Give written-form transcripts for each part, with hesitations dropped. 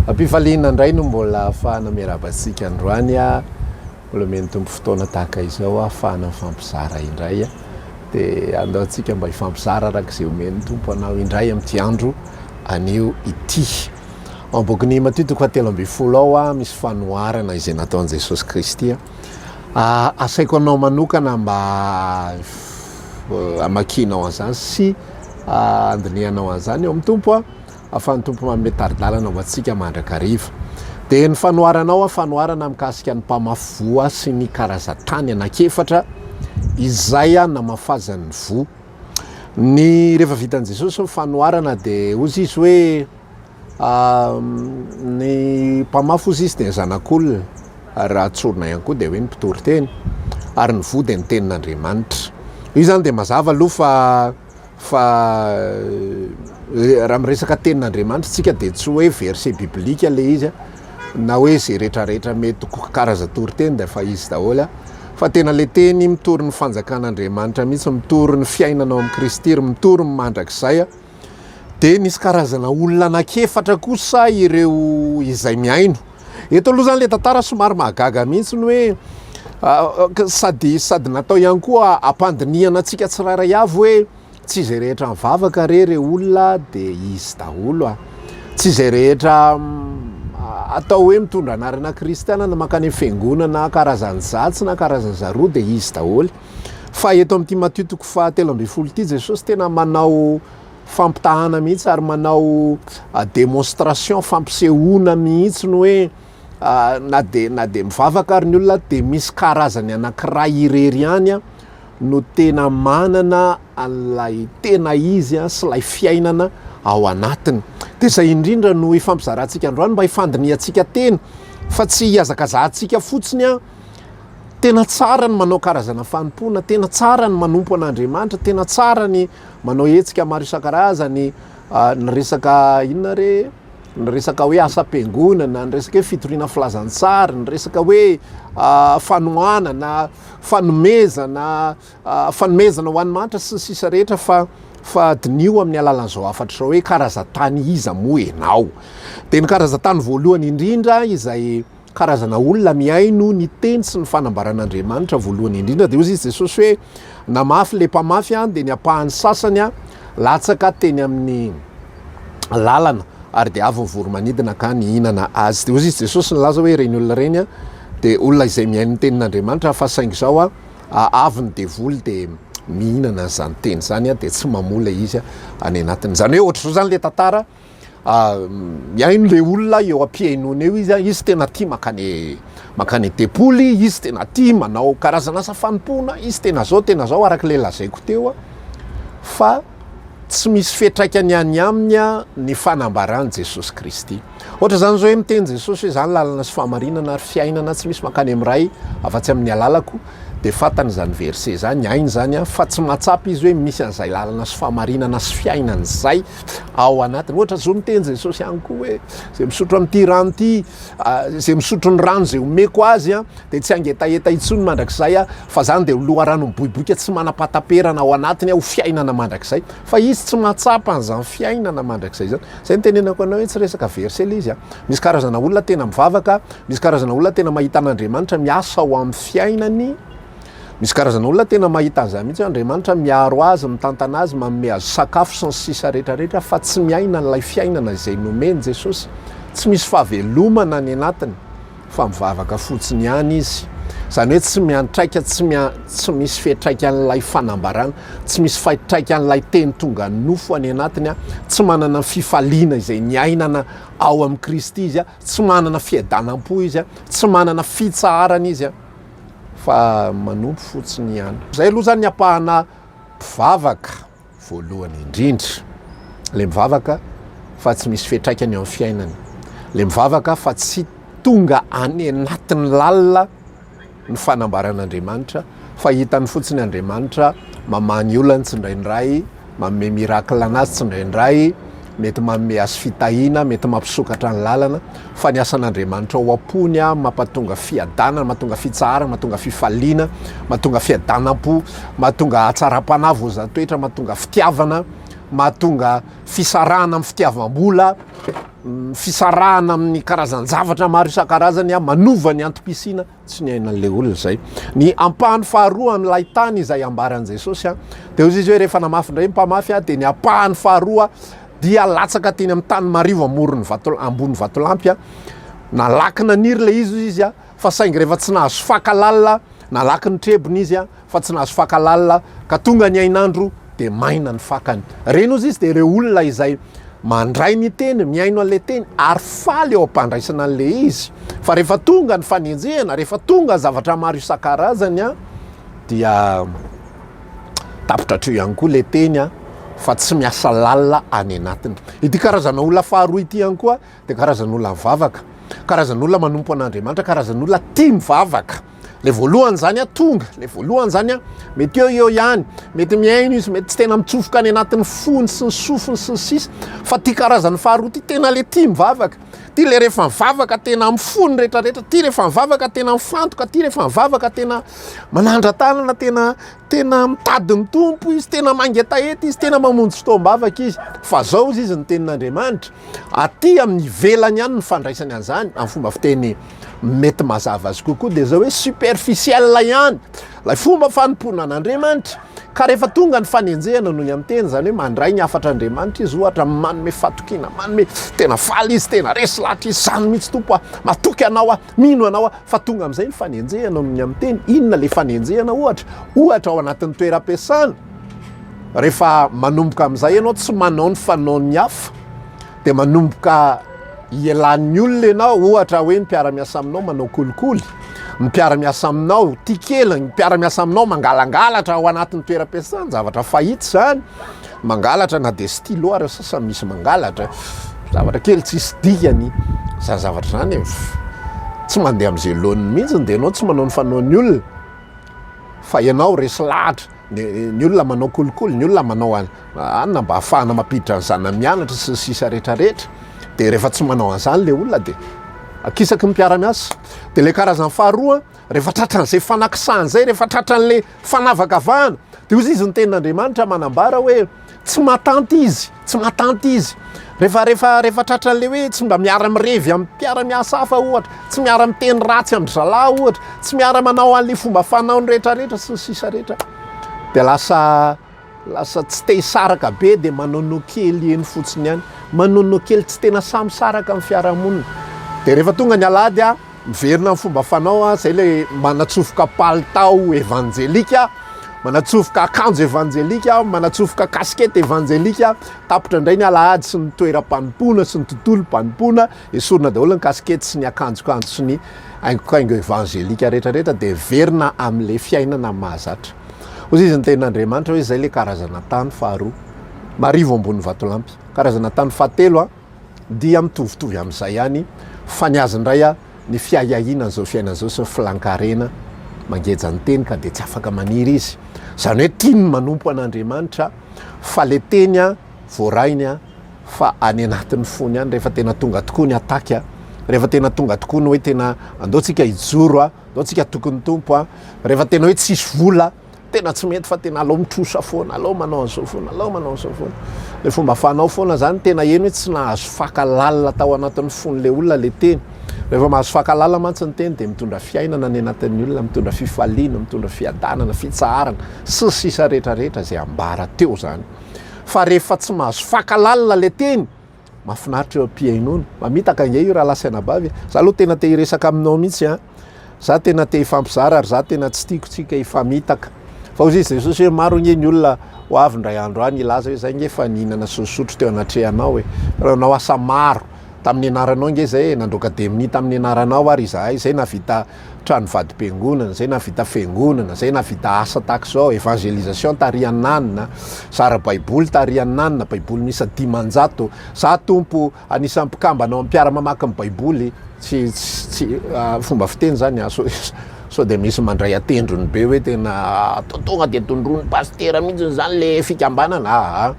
Ampifaliana indray no mbola ahafahana miarabantsika androany a, mbola meny tombo fotoana tahaka izao ahafahana mifampizara indray a, dia andao antsika mba hifampizara arak'izay omeny tompo anao indray amin'ity andro anio ity. Ambokiny matitoko fahatelo amby folo ao a, misy fanoharana izay nataon'i Jesosy Kristy a. Asaiko anao manokana mba amakinao an'izany sy andinianao an'izany eo amin'ny tompo a, ahafahan'ny tompo manome taridalana ho antsika mandrakariva. Dia ny fanoharanao a, fanoharana mikasika ny mpamafovoa sy ny karazan-tany anankiefatra izay a namafazan'ny vo. Ny rehefa vitan'i Jesosy ny fanoharana dia ozy izy hoe ny mpamafo ozy izy dia ny zanak'olona, ary raha tsorina ihany koa dia hoe ny mpitory teny, ary ny vo dia ny tenin'Andriamanitra. Io zany dia mazava aloha fa raha miresaka tenin'Andriamanitra tsika dia tsy hoe verset biblika le izy na hoe zay rehetrarehetra mety karaza tory teny dia fa izy daholo fa tena le teny mitory ny fanjakan'Andriamanitra mihitsy, mitory ny fiainanao amin'ny Kristy, mitory ny mandrakizay a. Dia nisy karazana olona anankiefatra kosa ireo izay miaino. Eto aloha zany le tantara somary mahagaga mihitsy ny hoe sady natao ihany koa ampandiniana antsika tsirairay avy hoe tsy izay rehetra mivavaka reo olona dia izy daholo a. Tsy izay rehetra atao hoe mitondra anarana kristiana na makany fiangonana karazany zatsy na karazany zaroa dia izy daholo. Fa eto amin'ity matitoko fahatelo amby folo ity Jesosy tena manao fampitahana mihitsy ary manao démonstration, fampisehoana mihitsy ny hoe na dia mivavaka ary ny olona dia misy karazany anankiray irery ihany a no tena manana an'ilay tena izy a sy ilay fiainana ao anatiny. Dia izay indrindra no ifampizarantsika androany mba hifandiniantsika teny fa tsy hiazakazahantsika fotsiny a. Tena tsara ny manao karazana fanompoana, tena tsara ny manompo an'Andriamanitra, tena tsara ny manao hetsika maro isan-karazany, ny resaka inona re, ny resaka hoe asa-piangonana, ny resaka hoe fitoriana filazantsary, ny resaka hoe fanohanana, fanomezana ho any manitra sy ny sisa rehetra fa dinio amin'ny alalan'izao afatra zao hoe karazan-tany iza moa enao. Dia ny karazan-tany voalohany indrindra izay karazana olona miaino ny teny sy ny fanambaran'Andriamanitra voalohany indrindra dia ozy izy Jesosy hoe namafy le mpamafy a dia ny ampahany sasany a latsaka teny amin'ny lalana ary dia avy voromanidina ka ny hinana azy. Dia ozy izy Jesosy nilaza hoe reny olona reny a dia olona izay miaino ny tenin'Andriamanitra fa saingy zao a avy ny devoly dia mihinana an'izany teny zany a dia tsy mamola izy any anatiny. Zany hoe ohatra zao zany le tantara miaino le olona eo am-piainony eo izy tena tia makany depoly, izy tena tia manao karazana asa fanompoana, izy tena zao araka le lazaiko teo a, fa tsy misy fiantraikany any aminy a ny fanambaran'i Jesosy Kristy. Ohatra zany zao hoe miteny Jesosy hoe zany lalana sy fahamarinana ary fiainana, tsy misy makany amin'ray afa-tsy amin'ny alalako, dia fantany zany verset zany ainy zany a fa tsy mahatsapy izy hoe misy an'izay lalana sy fahamarinana sy fiainana zay ao anatiny. Ohatra zao miteny Jesosy ihany koa hoe zay misotro amin'ity rano ity, zay misotro ny rano zay omeko azy a dia tsy angetaeta intsony mandrakizay a, fa zany dia loharano miboiboika tsy manapataperana ao anatiny ho fiainana mandrakizay, fa izy tsy mahatsapa an'izany fiainana mandrakizay zany. Zay nitenenako anao hoe tsy resaka verset le izy a. Misy karazana olona tena mivavaka, misy karazana olona tena mahita an'Andriamanitra miasa ao amin'ny fiainany, misy karazana olona tena mahita an'izany mihitsy Andriamanitra miaro azy, mitantana azy, manome azy sakafo sy ny sisa rehetrarehetra fa tsy miaina n'ilay fiainana izay nomeny Jesosy. Tsy misy fahavelomana ny anatiny fa mivavaka fotsiny ihany izy. Zany hoe tsy miantraika, tsy misy fiantraikan'ilay fanambarana, tsy misy fiantraikan'ilay teny tonga nofo any anatiny a, tsy manana fifaliana izay miainana ao amin'ny Kristy izy a, tsy manana fiadanam-po izy a, tsy manana fitsaharana izy a, fa manompo fotsiny ihany. Zay aloha zany apahana mpivavaka voalohany indrindra, le mivavaka fa tsy misy fiantraikany eo amin'ny fiainany, le mivavaka fa tsy tonga any anatin'ny lalina ny fanambaran'Andriamanitra, fa hitany fotsiny Andriamanitra mamany olona tsindraindray, manome miracle anazy tsindraindray, mety manome azy fitahiana, mety mampisokatra ny lalana, fa ny asan'Andriamanitra ao am-pony a mampatonga fiadanana, mahatonga fitsaharana, mahatonga fifaliana, mahatonga fiadanam-po, mahatonga hatsaram-panavo zatoetra, mahatonga fitiavana, mahatonga fisarahana amin'ny fitiavam-bola fisarahana amin'ny karazan-javatra maro isan-karazany a manova ny antom-pisina tsy ny ainan'le olona zay. Ny ampahany faharoa am'lay tany izay ambaran'i Jesosy a de ozy izy hoe rehefa namafy indray mpamafy a de ny ampahany faharoa dia latsaka teny amin'ny tany marivo amorony ambony vatolampy a nalaky naniry le izy a fa saingy rehefa tsy nahazo fakalalina nalaky ny trebony izy a fa tsy nahazo fakalalina ka tonga ny ainandro de maina ny fakany. Reny ozy izy de reo olona izay mandray ny teny miaino an'le teny ary faly eo ampandraisana an'le izy fa rehefa tonga ny fanenjehana rehefa tonga zavatra maro isan-karazany a dia tapitra treo ihany koa le teny a fa tsy miasa lalina any anatiny. Ity karazana olona faharoa ity ihany koa de karazan'olona mivavaka, karazan'olona manompo an'Andriamanitra, karazan'olona tia mivavaka. Le voalohany zany a tonga, le voalohany zany a mety eo ihany, mety miaino izy, mety tsy tena mitsofoka any anatin'ny fony sy ny sofiny sy ny sisa, fa ty karazany faharoa ty tena le tia mivavaka. Ty le rehefa mivavaka tena mifony rehetrarehetra, ty rehefa mivavaka tena mifantoka, ty rehefa mivavaka tena manandra tanana, tena mitady ny tompo izy, tena mangetahety izy, tena mamonjy fotoam-bavaka izy. Fa zao izy ny tenin'Andriamanitra, aty amin'ny velany ihany ny fandraisany an'izany amin'ny fomba fiteny mety mazava azy kokoa de zao hoe superficiel ihany lay fomba fanompona an'Andriamanitra. Ka rehefa tonga ny fanenjehana noho ny amin'ny teny zany hoe mandray ny afatr'Andriamanitra izy ohatra manome fatokina, manome tena faly izy, tena resy lahatra izy, zany mihitsy tompo a, matoky anao a, mino anao a, fa tonga am'izay ny fanenjehana noho ny amin'ny teny. Inona le fanenjehana ohatra ao anatin'ny toeram-piasana rehefa manomboka am'izay ianao tsy manao ny fanaon'ny hafa de manomboka ialan'ny olona ianao, ohatra hoe ny mpiara-miasa aminao manao kolikoly, ny mpiara-miasa aminao tikely, ny mpiara-miasa aminao mangalangalatra ao anatin'ny toeram-piasana, zavatra fahitsy zany, mangalatra na de stylo ary sasa misy mangalatra, zavatra kely tsisy dikany, zany zavatra zany tsy mandeha am'zay laoniny mihitsy de ianao tsy manao ny fanaon'ny olona fa ianao resy lahatra. Ny olona manao kolikoly, ny olona manao anona mba ahafahana mampiditra an'zany mianatra sy ny sisa rehetrarehetra. De rehefa tsy manao an'izany le olona de akisaky ny mpiara-miasa. De le karazany faharoa rehefa tratran'izay fanakisany zay, rehefa tratran'le fanavakavahana de ozy izy ny tenin'Andriamanitra manambara hoe tsy matanty izy, tsy matanty izy. Rehefa tratran'le hoe tsy mba miara-mirevy amin'ny mpiara-miasa hafa ohatra, tsy miara-miteny ratsy amin'ny zalahy ohatra, tsy miara-manao an'le fomba fanaony rehetrarehetra sy ny sisa rehetra de lasa tsy te hisaraka be de manono kely eny fotsiny ihany, manono kely tsy tena samy saraka amin'ny fiarahamonina. De rehefa tonga ny alady a miverina amin'ny fomba fanao a zay le manatsofoka palitao evanjelika, manatsofoka akanjo evanjelika, manatsofoka kaskety evanjelika, tapitra indray ny alahady sy ny toeram-panompona sy ny tontolo mpanompona, esorina daholo ny kaskety sy ny akanjokanjo sy ny aingokaingo evanjelika rehetrarehetra de verina amin'le fiainana mahazatra. Ozy izy ny tenin'Andriamanitra hoe zay le karazana tany faharoa marivo ambony vatolampy. Karazana tany fahatelo a dia mitovitovy am'izay ihany fa ny azy indray a ny fiahiahinana zao fiainana zao sy ny filankarena mangeja ny teny ka de tsy afaka maniry izy. Zany hoe tiany manompo an'Andriamanitra fa le teny a voarainy a fa any anatin'ny fony ihany rehefa tena tonga tokoa ny ataky a, rehefa tena tonga tokoa ny hoe tena andaotsika hijoro a, andaotsika tokony tompo a, rehefa tena hoe tsisy vola tena tsy mety fa tena alao mitrosa foana, alao manao an'izao foana, alao manao an'izao foana. Le fomba fanao foana zany tena eny hoe tsy nahazo fakalalina tao anatin'ny fony le olona le teny. Rehefa mahazo fakalalina mantsy ny teny de mitondra fiainana ny anatin'ny olona, mitondra fifaliana, mitondra fiadanana, fitsaharana sy sisa rehetrarehetra zay ambara teo zany. Fa rehefa tsy mahazo fakalalina le teny, mahafinaritra eo am-piainona, mamitaka nge io raha lasanabavy. Za aloha tena te hiresaka aminao mihitsy a, za tena te hifampizara ary za tena tsy tiako tsika hifamitaka. Fa ozy izy Jesosy hoe maro nge ny olona ho avy ndray andro any ilaza hoe zay nge fa nihinana sosotro teo anatrehanao hoe ranao asa maro tamin'ny anaranao nge zay nandroka demini tamin'ny anaranao ary izahay, zay navita trano vadimpiangonana, zay navita fiangonana, zay navita asa tahaka zao, evangelisation tariananina, zara baiboly tariananina, baiboly misy 10,000. Za tompo anisan'ny mpikambana mpiara-mamaky ny baiboly tsy fomba fiteny zany so de misy mandray atendrony be hoe tena tonga de tondrony pastera mihitsy zany le fikambanana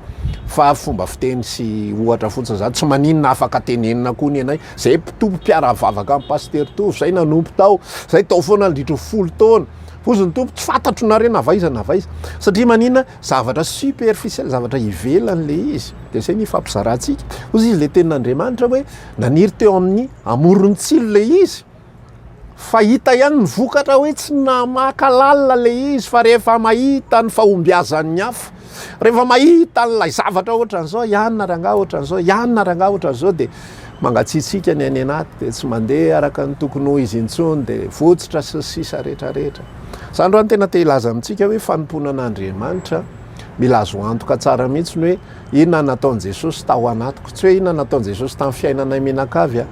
fa fomba fiteny sy ohatra fotsiny zany tsy maninona afaka tenenina koa ny anay zay tompo mpiara-vavaka amin'ny paster to zay nanompo tao, zay tao foana nandritra 10 taona ozy ny tompo tsy fantatro nareo navaiza satria manina zavatra superficiel zavatra ivelan'le izy de zay nifampizarantsika ozy izy le tenin'Andriamanitra hoe naniry teo amin'ny amorontsilo le izy fa hita ihany ny vokatra hoe tsy namakalalina le izy fa rehefa mahita ny fahombiazan'ny hafa rehefa mahita n'lay zavatra ohatran'izao ianona rangah ohatran'izao ianona rangah ohatran'izao de mangatsiatsika ny any anaty de tsy mandeha araka ny tokony ho izy intsony de votsitra sy sisa rehetrarehetra zany ro any tena te hilaza amintsika hoe fanompoana an'Andriamanitra mila azo antoka tsara mihitsy ny hoe inona nataon'i Jesosy tao anatiko tsy hoe inona nataon'i Jesosy tamin'ny fiainanay menakavy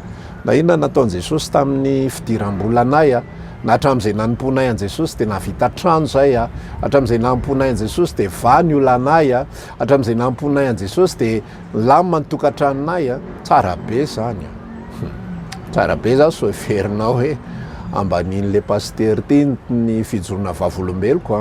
na inona nataon'i Jesosy tamin'ny fidiram-bolanay na hatramin'izay nanomponay an Jesosy de navita trano zay hatramin'izay nanomponay an Jesosy de vany olanay hatramin'izay nanomponay an Jesosy de lamima ny tokantranonay tsara be zany tsara be zany so ferinao hoe ambanin'le pasteur ty ny fijorona vavolombeloko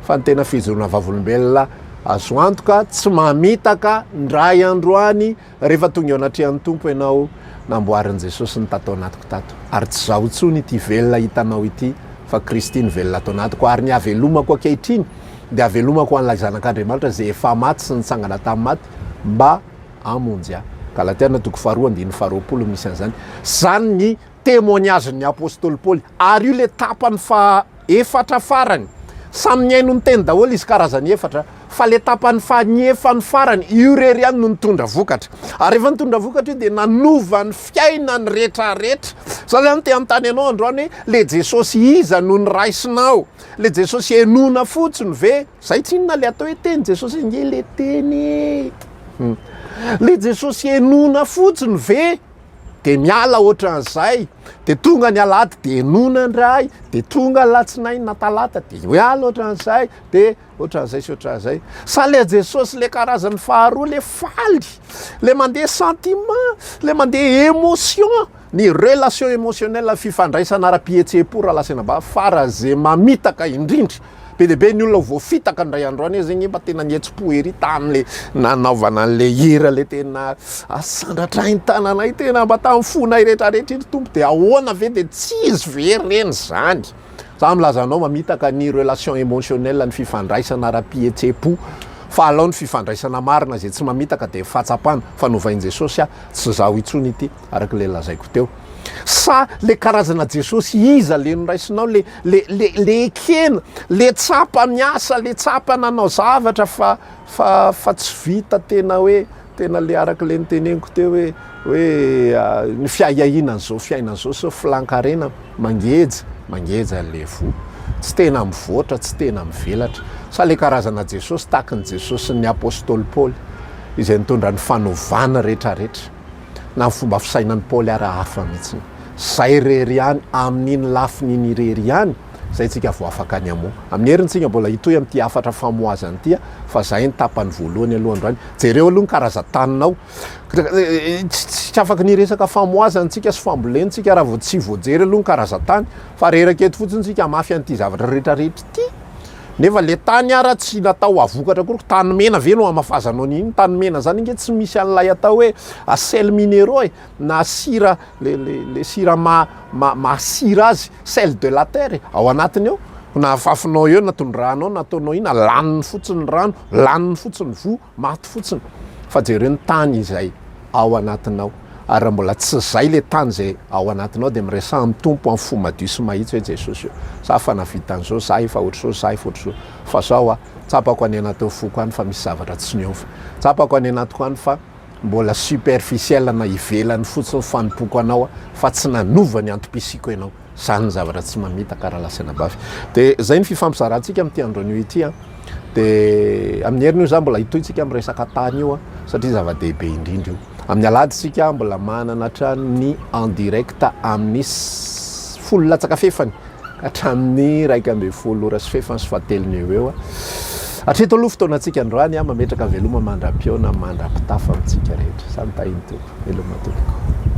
fa ny tena fijorona vavolombelona azo antoka tsy mamitaka ndray androany rehefa tonga eo anatrehan'ny tompo ianao namboarin'i Jesosy ny tatao anatiko tato ary tsy zaho intsony ity velona hitanao ity fa Kristy ny velona atao anatiko ary ny avelomako ankehitriny de avelomako an'ilay zanak'Andriamanitra zay efa maty sy nitsangana tamin'ny maty mba amonjy ahy. Galatia 2:20 misy an'izany. Zany ny témoignage-ny apôstôly Paoly ary io le tapany fa efatra farany samy nyaino ny teny daholo izy karazany efatra fa le tapany fa niefany farany io rery ihany no nitondra vokatra ary rehefa nitondra vokatra io de nanova ny fiainany rehetrarehetra za zany te anontany ianao androany le Jesosy iza no ny raisinao le Jesosy enona fotsiny ve zay tsy inona le atao hoe teny Jesosy nge le teny le Jesosy enona fotsiny ve de miala ohatran'izay de tonga ny alahady de enona ndray de tonga latsinainy na talata de miala ohatran'izay de ohatran'izay sy ohatran'izay sa le Jesosy le karazany faharoa le faly le mandeha sentiment le mandeha émotion ny relation émotionnelle fifandraisana ara-pihetsepo raha lasena mba fara zay mamitaka indrindra be de be ny olona voafitaka ndray androany zegny mba tena nihetsi-po ery tam'le nanaovana an'le hira le tena asandratrainy tananay tena mba tamin'ny fonay rehetrarehetra iny tompo de ahoana ve de tsy izy ve reny zany za milazanao mamitaka ny relation émotionnelle ny fifandraisana ara-pihetsepo fa alao ny fifandraisana marina zay tsy mamitaka de fahatsapana fanovain' Jesosy tsy zaho itsony ity araka le lazaiko teo sa le karazana Jesosy iza le noraisinao le ekena le tsapa miasa le tsapa nanao zavatra fa tsy vita tena hoe tena le araka le niteneniko teo hoe ny fiaiahinan'zao fiainan'zao so filankarena mangeja le vo tsy tena mivoatra tsy tena mivelatra sa le karazana Jesosy tahaky ny Jesosy ny apôstôly Paoly izay nitondra ny fanovana rehetrarehetra na ny fomba fisainan'ny Paoly hafa mihitsiny zay rery ihany amin'iny lafin'iny rery ihany zay tsika vo afaka ny amo amin'ny herintsika mbola hitoy amin'ity afatra famoazany ity fa zay ny tapany voalohany aloha androany jereo aloha ny karaza-taninao tsy afaka niresaka famoazantsika sy fambolentsika raha vo tsy voajery aloha ny karaza-tany fa reraketo fotsiny tsika mafy an'ity zavatra rehetrarehetra ity nefa le tany ara tsy natao avokatra koa tany mena ve no amafazanao n'iny tany mena zany inge tsy misy an'lay atao hoe sel minéraux na sira le sira masira azy sel de la terre ao anatiny eo na afafinao eo natondrahanao nataonao ina laniny fotsiny rano laniny fotsiny vo maty fotsiny fa jereo ny tany izay ao anatinao ary raha mbola tsy zay le tany zay ao anatinao de miresa amin'ny tompo amin'ny fo madio sy mahitsy hoe Jesosy io za fa navitan'zao za efa ohatr'zao za efa ohatr'zao fa zao tsapako any anatao foko any fa misy zavatra tsy niova tsapako any anatiko any fa mbola superficiel na ivelany fotsiny fanompoko anao fa tsy nanova ny antom-pisiko ianao zany ny zavatra tsy mamita karaha lasena bafy de zay ny fifampizarantsika amin'ity androanio ity de amin'ny herin'io za mbola hitoytsika amin'ny resaka tany io satria zava-dehibe indrindra io amin'ny alady sika mbola manana trano ny en direct amin'ny folo latsaka fefany hatramin'ny 1:10 ora sy fefany sy fahatelony eo hatreto aloha fotoanantsika androany mametraka veloma mandram-piona mandram-pitafa amintsika rehetra samy tahiny teo veloma tompoko